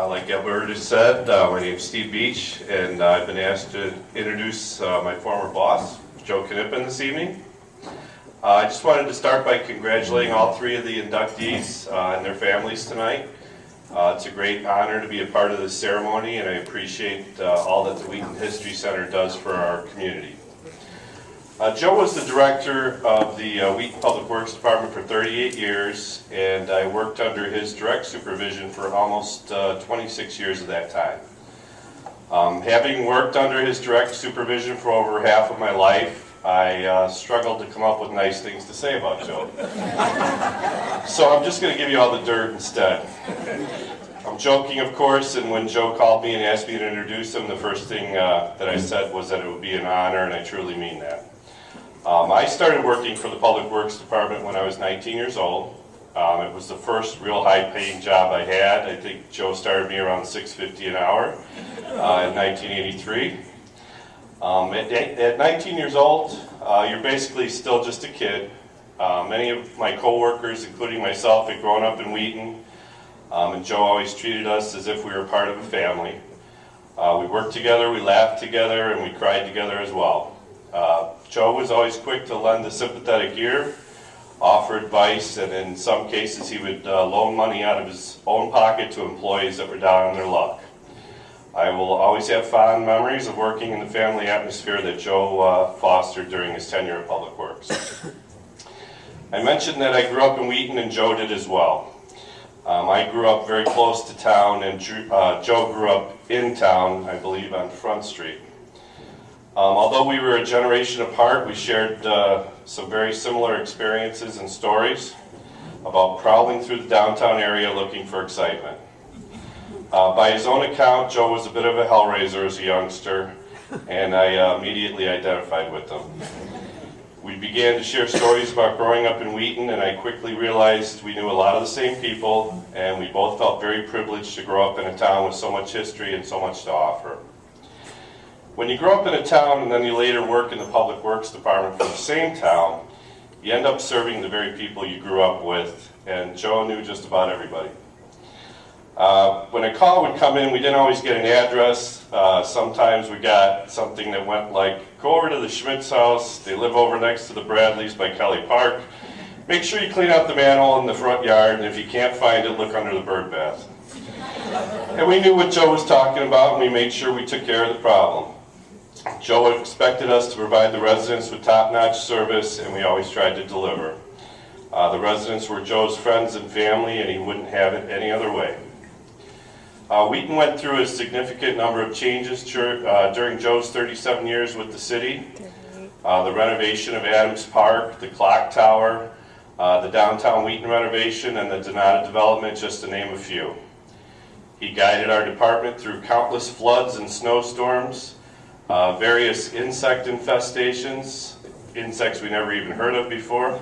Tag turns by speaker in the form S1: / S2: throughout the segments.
S1: Like Alberta said, my name is Steve Beach, and I've been asked to introduce my former boss, Joe Knippen, this evening. I just wanted to start by congratulating all three of the inductees and their families tonight. It's a great honor to be a part of this ceremony, and I appreciate all that the Wheaton History Center does for our community. Joe was the director of the Wheaton Public Works Department for 38 years, and I worked under his direct supervision for almost 26 years of that time. Having worked under his direct supervision for over half of my life, I struggled to come up with nice things to say about Joe. So I'm just going to give you all the dirt instead. I'm joking, of course, and when Joe called me and asked me to introduce him, the first thing that I said was that it would be an honor, and I truly mean that. I started working for the Public Works Department when I was 19 years old. It was the first real high-paying job I had. I think Joe started me around $6.50 an hour in 1983. At 19 years old, you're basically still just a kid. Many of my co-workers, including myself, had grown up in Wheaton, and Joe always treated us as if we were part of a family. We worked together, we laughed together, and we cried together as well. Joe was always quick to lend a sympathetic ear, offer advice, and in some cases he would loan money out of his own pocket to employees that were down on their luck. I will always have fond memories of working in the family atmosphere that Joe fostered during his tenure at Public Works. I mentioned that I grew up in Wheaton, and Joe did as well. I grew up very close to town, and Joe grew up in town, I believe, on Front Street. Although we were a generation apart, we shared some very similar experiences and stories about prowling through the downtown area looking for excitement. By his own account, Joe was a bit of a hellraiser as a youngster, and I immediately identified with him. We began to share stories about growing up in Wheaton, and I quickly realized we knew a lot of the same people, and we both felt very privileged to grow up in a town with so much history and so much to offer. When you grow up in a town and then you later work in the Public Works Department for the same town, you end up serving the very people you grew up with, and Joe knew just about everybody. When a call would come in, we didn't always get an address. Sometimes we got something that went like, go over to the Schmidt's house, they live over next to the Bradleys by Kelly Park. Make sure you clean out the manhole in the front yard, and if you can't find it, look under the bird bath. And we knew what Joe was talking about, and we made sure we took care of the problem. Joe expected us to provide the residents with top-notch service, and we always tried to deliver. The residents were Joe's friends and family, and he wouldn't have it any other way. Wheaton went through a significant number of changes during Joe's 37 years with the city. The renovation of Adams Park, the clock tower, the downtown Wheaton renovation, and the Donata development, just to name a few. He guided our department through countless floods and snowstorms, various insect infestations, insects we never even heard of before,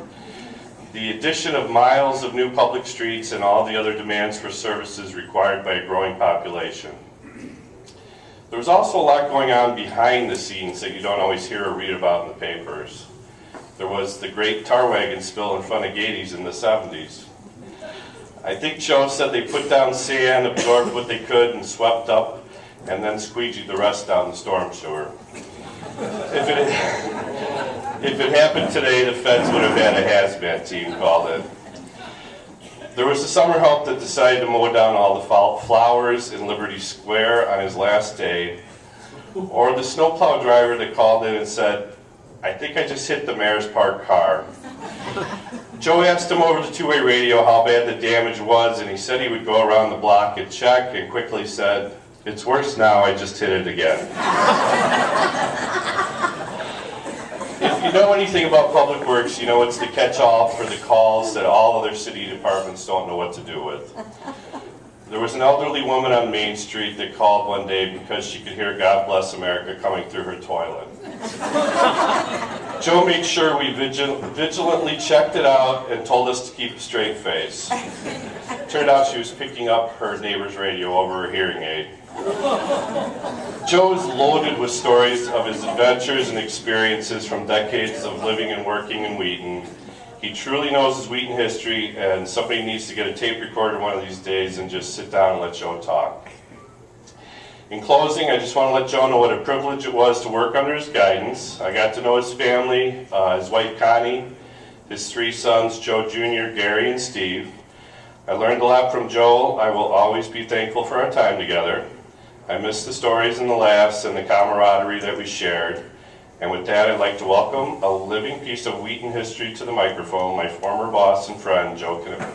S1: the addition of miles of new public streets, and all the other demands for services required by a growing population. There was also a lot going on behind the scenes that you don't always hear or read about in the papers. There was the great tar wagon spill in front of Gady's in the 70s. I think Joe said they put down sand, absorbed what they could, and swept up, and then squeegeed the rest down the storm sewer. If it happened today, the feds would have had a hazmat team called in. There was the summer help that decided to mow down all the flowers in Liberty Square on his last day, or the snowplow driver that called in and said, I think I just hit the mayor's parked car. Joe asked him over the two-way radio how bad the damage was, and he said he would go around the block and check, and quickly said, it's worse now, I just hit it again. If you know anything about Public Works, you know it's the catch-all for the calls that all other city departments don't know what to do with. There was an elderly woman on Main Street that called one day because she could hear God Bless America coming through her toilet. Joe made sure we vigilantly checked it out and told us to keep a straight face. Turned out she was picking up her neighbor's radio over her hearing aid. Joe is loaded with stories of his adventures and experiences from decades of living and working in Wheaton. He truly knows his Wheaton history, and somebody needs to get a tape recorder one of these days and just sit down and let Joe talk. In closing, I just want to let Joe know what a privilege it was to work under his guidance. I got to know his family, his wife Connie, his 3 sons, Joe Jr., Gary, and Steve. I learned a lot from Joe. I will always be thankful for our time together. I miss the stories and the laughs and the camaraderie that we shared. And with that, I'd like to welcome a living piece of Wheaton history to the microphone, my former boss and friend, Joe Knippen.